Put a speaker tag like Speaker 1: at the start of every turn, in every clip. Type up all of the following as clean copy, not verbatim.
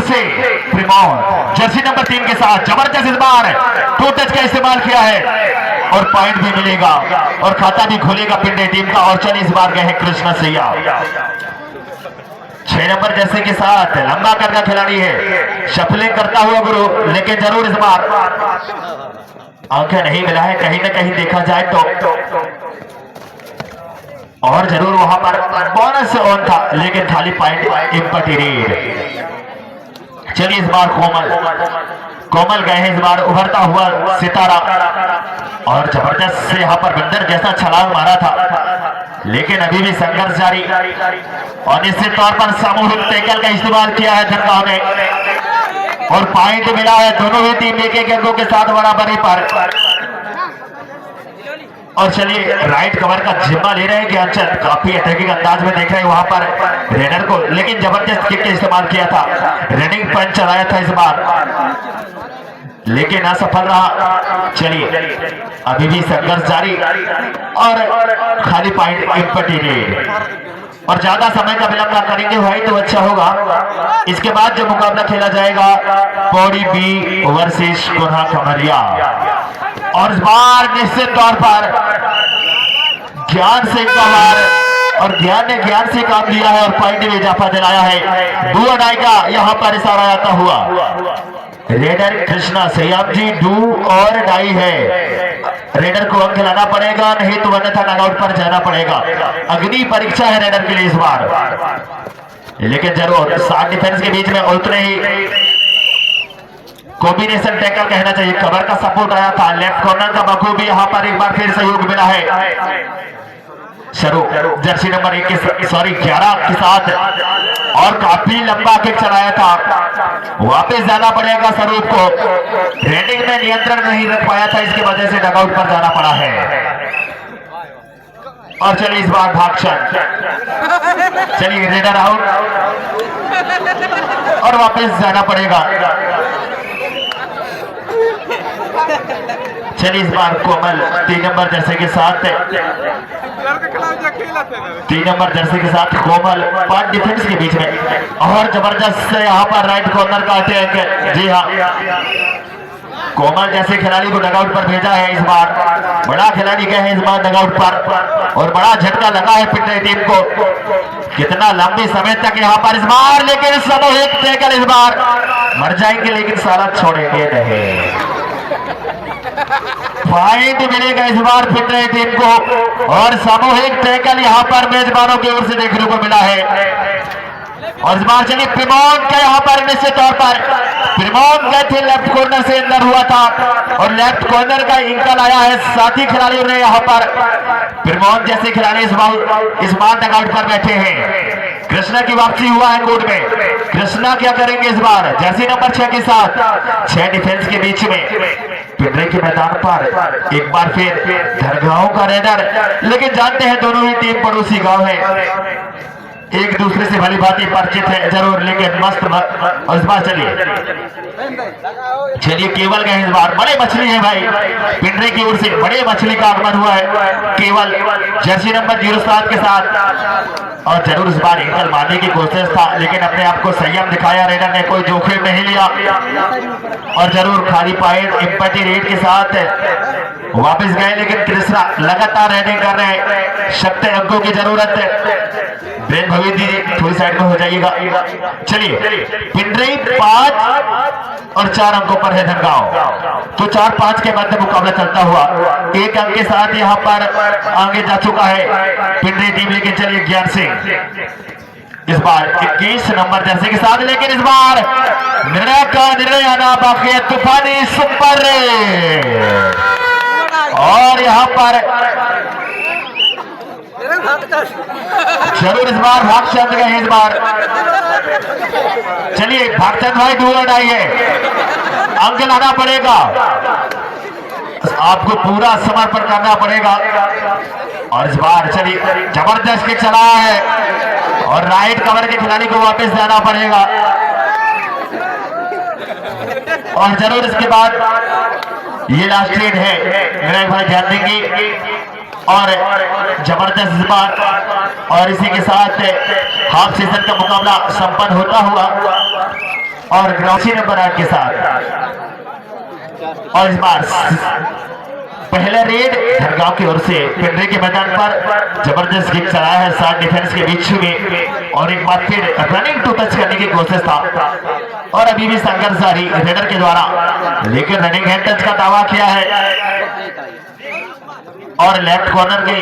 Speaker 1: से प्रिमोन Jersey number 3 के साथ जबरदस्त इस बार 2 टच का इस्तेमाल किया है और पॉइंट भी मिलेगा और खाता भी खुलेगा पिंडे टीम का। और चलिए इस बार गए हैं कृष्णा सैया 6 नंबर जर्सी के साथ लंबा करना खिलाड़ी है, शफलिंग करता हुआ गुरु, लेकिन जरूर इस बार आंखें नहीं मिला है। कहीं ना कहीं देखा जाए तो और जरूर वहां पर बोनस ऑन था, लेकिन खाली पॉइंट इम्पटी रीड। चलिए इस बार कोमल गए हैं इस बार उभरता हुआ सितारा और जबरदस्त से यहाँ पर बंदर जैसा छलांग मारा था, लेकिन अभी भी संघर्ष जारी और निश्चित तौर पर सामूहिक टैकल का इस्तेमाल किया है धनगांव ने और पॉइंट मिला है दोनों ही टीम एक अंकों के साथ बराबरी पर। और चलिए राइट कवर का जिम्मा ले रहे हैं ज्ञानचंद, काफी अटैकिंग अंदाज में देख रहे हैं वहां पर रेडर को, लेकिन जबरदस्त किक का इस्तेमाल किया था, रनिंग पंच चलाया था इस बार, लेकिन असफल रहा। चलिए अभी भी संघर्ष जारी और खाली पॉइंट इम्पटी रीड और ज्यादा समय का विलंब ना करेंगे भाई तो अच्छा होगा। इसके बाद जो मुकाबला खेला जाएगा पौड़ी बी वर्सेस कोन्हा खमरिया और इस बार निश्चित तौर पर ज्ञान सिंह का वार और ज्ञान ने ज्ञान से काम लिया है और पॉइंट में इजाफा दिलाया है। डू अडाई का यहाँ पर इशारा आता हुआ रेडर कृष्णा सयाम जी डू और डाई है, रेडर को अंक लाना पड़ेगा नहीं तो अन्यथा नॉकआउट पर जाना पड़ेगा। अग्नि परीक्षा है रेडर के लिए इस बार, लेकिन जरूर 7 डिफेंस के बीच में उतने ही कॉम्बिनेशन टैकल कहना चाहिए, कवर का सपोर्ट आया था, लेफ्ट कॉर्नर का बखूबी यहाँ पर एक बार फिर सहयोग मिला है शरू जर्सी नंबर 11 के साथ और काफी लंबा किक चलाया था, वापस जाना पड़ेगा स्वरूप को, रेडिंग में नियंत्रण नहीं रख पाया था, इसकी वजह से डगआउट पर जाना पड़ा है। और चलिए इस बार भागचंद, चलिए रेडर आउट और वापस जाना पड़ेगा। चलिए इस बार कोमल 3 नंबर जर्सी के साथ 3 नंबर जर्सी के साथ कोमल 5 डिफेंस के बीच में और जबरदस्त यहाँ पर राइट कॉर्नर का अटैक। जी हाँ, कोमल जैसे खिलाड़ी को डगआउट पर भेजा है इस बार, बड़ा खिलाड़ी गए हैं इस बार डगआउट पर और बड़ा झटका लगा है पिटने टीम को, कितना लंबे समय तक यहाँ पर इस बार, लेकिन सामूहिक टैकल इस बार मर जाएंगे लेकिन सारा छोड़ेंगे नहीं। पॉइंट मिलेगा इस बार फिटने टीम को और सामूहिक टैकल यहाँ पर मेजबानों की ओर से देखने को मिला है। और इस बार चलिए प्रिमोन का यहाँ पर निश्चित तौर पर प्रिमोन गए थे, लेफ्ट कॉर्नर से अंदर हुआ था और लेफ्ट कॉर्नर का इंकल आया है, साथी खिलाड़ियों ने यहाँ पर प्रिमोन जैसे खिलाड़ी इस बार डगआउट पर बैठे हैं। कृष्णा की वापसी हुआ है कोर्ट में, कृष्णा क्या करेंगे इस बार जर्सी नंबर 6 के साथ 6 डिफेंस के बीच में पिंडरे के मैदान पर एक बार फिर दरगाहों का रेडर, लेकिन जानते हैं दोनों ही टीम पड़ोसी गांव है, एक दूसरे से भली भांति परिचित है जरूर, लेकिन मस्त और इस बार चलिए केवल गए इस बार, बड़े मछली है भाई पिंडरे की ओर से, बड़े मछली का आगमन हुआ है केवल जर्सी नंबर 07 के साथ और जरूर इस बार एंकल मारने की कोशिश था, लेकिन अपने आप को संयम दिखाया, रेडर ने कोई जोखिम नहीं लिया और जरूर खाली पॉइंट इम्पटी रेट के साथ वापस गए, लेकिन कृष्णा लगातार रेडिंग कर रहे हैं, शक्त अंकों की जरूरत है। ब्रेन भवी दी थोड़ी साइड में हो जाइएगा। चलिए पिंडरे 5 और 4 अंकों पर है धनगांव, तो 4-5 के मध्य मुकाबला चलता हुआ 1 अंक के साथ यहाँ पर आगे जा चुका है पिंडरे टीम, लेकिन चलिए ज्ञान सिंह इस बार 21 नंबर जर्सी के साथ, लेकिन इस बार निर्णय आना बाकी है, तूफानी सुपर और यहाँ पर जरूर इस बार भागचंद गए इस बार, चलिए भागचंद भाई डूर आई है, अंक लाना पड़ेगा, आपको पूरा समर्पण करना पड़ेगा और इस बार चलिए जबरदस्त किक चला है और राइट कवर के खिलाड़ी को वापस जाना पड़ेगा और जरूर इसके बाद ये लास्ट रेड है, मेरा भाई ध्यान देंगे और जबरदस्त इस बार और इसी के साथ हाफ सीजन का मुकाबला संपन्न होता हुआ और ग्राउंड नंबर 8 के साथ। और इस बार पहला रेड धनगांव की ओर से पिंडरी के मैदान पर जबरदस्त किक चलाया है 7 डिफेंस के बीच में, और एक बार फिर रनिंग टू टच करने की कोशिश था और अभी भी संघर्ष जारी रेडर के द्वारा, लेकिन रनिंग हैंड टच का दावा किया है और लेफ्ट कॉर्नर के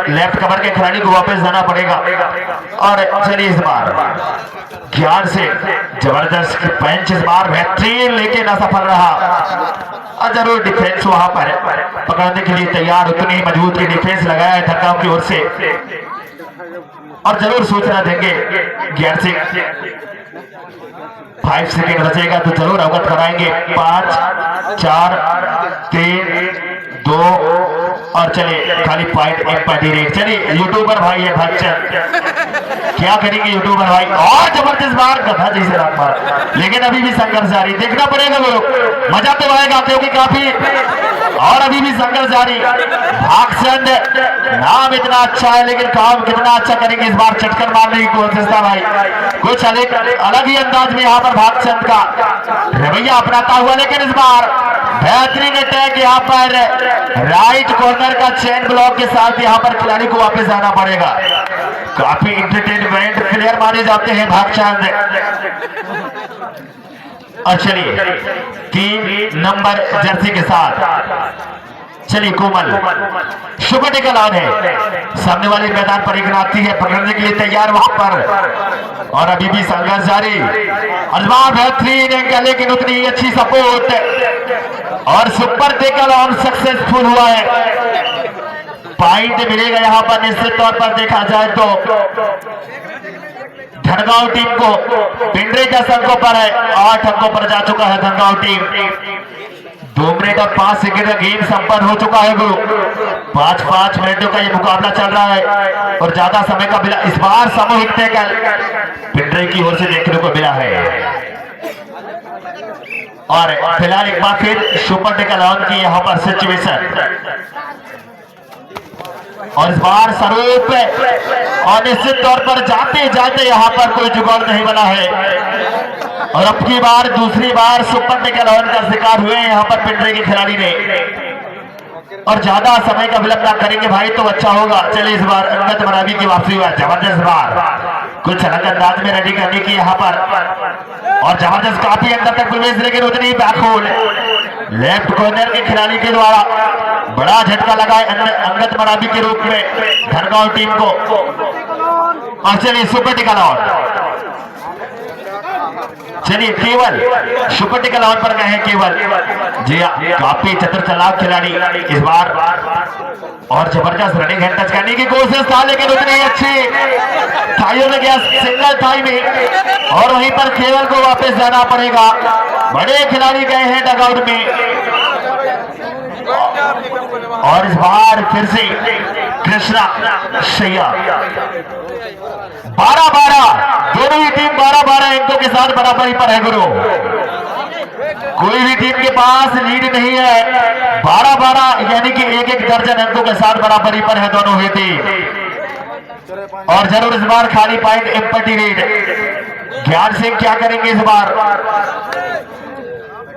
Speaker 1: लेफ्ट कवर के खिलाड़ी को वापस जाना पड़ेगा। और चलिए इस बार ज्ञान से जबरदस्त पंच इस बार बेहतरीन लेकिन असफल रहा, और जरूर डिफेंस वहां पर पकड़ने के लिए तैयार, उतनी ही मजबूत की डिफेंस लगाया है धनगांव की ओर से, और जरूर सूचना देंगे ज्ञान सिंह 5 सेकेंड बचेगा तो जरूर अवगत कराएंगे। 5 4 3 2 और चलिए खाली पॉइंट रेट। चलिए यूट्यूबर भाई है भक्चन, क्या करेंगे यूट्यूबर भाई, और जबरदस्त बार गधा जैसे रात मार, लेकिन अभी भी संघर्ष जारी, देखना पड़ेगा लोग, मजा तो आएगा क्योंकि काफी, और अभी भी संघर्ष जारी। भागचंद नाम इतना अच्छा है लेकिन काम कितना अच्छा करेंगे इस बार, चटकर मारने की कोशिश था भाई, कुछ अलग ही अंदाज में यहाँ पर भागचंद का रवैया अपनाता हुआ, लेकिन इस बार बेहतरीन अटैक यहाँ पर राइट कॉर्नर का चेन ब्लॉक के साथ यहाँ पर खिलाड़ी को वापस आना पड़ेगा। काफी इंटरटेनमेंट प्लेयर माने जाते हैं भागचंद। और चलिए 3 नंबर जर्सी के साथ चलिए कोमल शुभ टिकल ऑन है, सामने वाले मैदान पर एक नाती है, पकड़ने के लिए तैयार वहां पर, और अभी भी संघर्ष जारी। अजमार बेहतरीन है लेकिन उतनी अच्छी सपोर्ट, और सुपर टेकल ऑन सक्सेसफुल हुआ है, पॉइंट मिलेगा यहाँ पर निश्चित तौर पर। देखा जाए तो धनगांव टीम को पिंडरी 10 अंकों पर है, 8 अंकों पर जा चुका है धनगांव टीम। 2 मिनट और 5 सेकंड का गेम संपन्न हो चुका है गुरु, 5-5 मिनटों का ये मुकाबला चल रहा है और ज्यादा समय का मिला इस बार सामूहिक टैकल पिंडरी की ओर से देखने को मिला है। और फिलहाल एक बार फिर सुपर टेकल ऑन की यहाँ पर सिचुएशन, और इस बार स्वरूप और निश्चित तौर पर जाते जाते यहाँ पर कोई जुगाड़ नहीं बना है, और अब की बार दूसरी बार सुपर टेकल ऑन का शिकार हुए यहाँ पर पिंडरी के खिलाड़ी ने, और ज्यादा समय का विलंब ना करेंगे भाई तो अच्छा होगा। चलिए इस बार अंगद मरावी की वापसी हुआ, जबरदस्त बार कुछ अलग अंदाज में रेडी करने की यहाँ पर, और जबरदस्त काफी अंदर तक प्रवेश, लेकिन उतनी बैकहोल लेफ्ट कॉर्नर के खिलाड़ी के द्वारा बड़ा झटका लगा अंगद मरावी के रूप में धनगांव टीम को। और चलिए सुपर टिकल ऑन, चलिए केवल सुपर टिकल ऑन पर गए हैं केवल जी, काफी चतुर चालाक खिलाड़ी इस बार, और जबरदस्त रनिंग हैंड टच करने की कोशिश था लेकिन उतनी अच्छी थाइयों में गया सिंगल थाई में, और वहीं पर केवल को वापस जाना पड़ेगा। बड़े खिलाड़ी गए हैं डगआउट में, और इस बार फिर से कृष्णा सैया 12-12 दोनों ही टीम 12-12 अंकों के साथ बराबरी पर है गुरु, कोई भी टीम के पास लीड नहीं है, 12-12 यानी कि 1-1 दर्जन अंकों के साथ बराबरी पर है दोनों ही टीम। और जरूर इस बार खाली पॉइंट एम्पटी रेड। ज्ञान सिंह क्या करेंगे इस बार,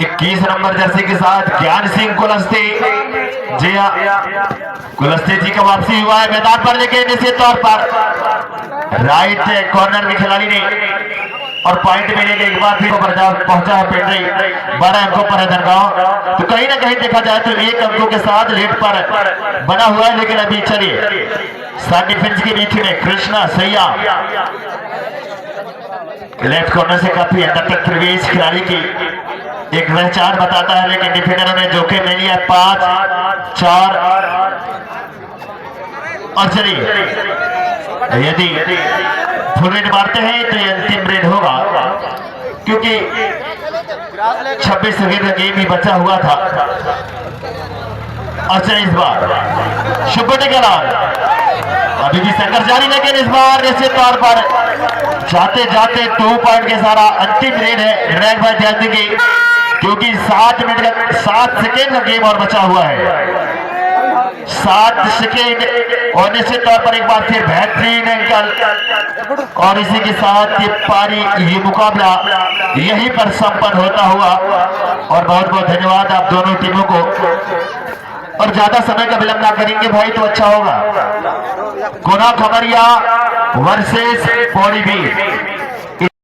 Speaker 1: 21 नंबर जर्सी के साथ ज्ञान सिंह कुलस्ते, जी हाँ कुलस्ते जी का वापसी हुआ है मैदान पर, लेकिन निश्चित तौर पर राइट कॉर्नर के खिलाड़ी ने, और पॉइंट मिलेगा एक बार फिर पहुंचा है पिंडरी, 12 अंकों पर है धनगांव। तो कहीं ना कहीं देखा जाए तो 1 अंकों के साथ लीड पर बना हुआ है, लेकिन अभी चलिए 7 डिफेंस के बीच में कृष्णा सैया लेफ्ट कॉर्नर से काफी अंदर तक प्रवेश खिलाड़ी की एक पहचान बताता है, लेकिन डिफेंडरों ने जोखिम ले लिया। 5 4 और चलिए यदि फुल रेड मारते हैं तो ये अंतिम रेड होगा, क्योंकि 26 सेकंड का गेम ही बचा हुआ था। अच्छा इस बार शुभ टिकल अभी भी संघर्ष जारी, लेकिन इस बार निश्चित तौर पर जाते जाते 2 पॉइंट के सारा अंतिम रेड है। ड्रैग बाय ध्यान देंगे क्योंकि 7 मिनट का 7 सेकेंड का गेम और बचा हुआ है। 7 सेकेंड और निश्चित तौर पर एक बार फिर बेहतरीन अंकल। और इसी के साथ ये पारी, ये मुकाबला यहीं पर संपन्न होता हुआ। और बहुत बहुत धन्यवाद आप दोनों टीमों को। और ज्यादा समय का विलंब ना करेंगे भाई तो अच्छा होगा। गुना खबरिया वर्सेस पौड़ी भी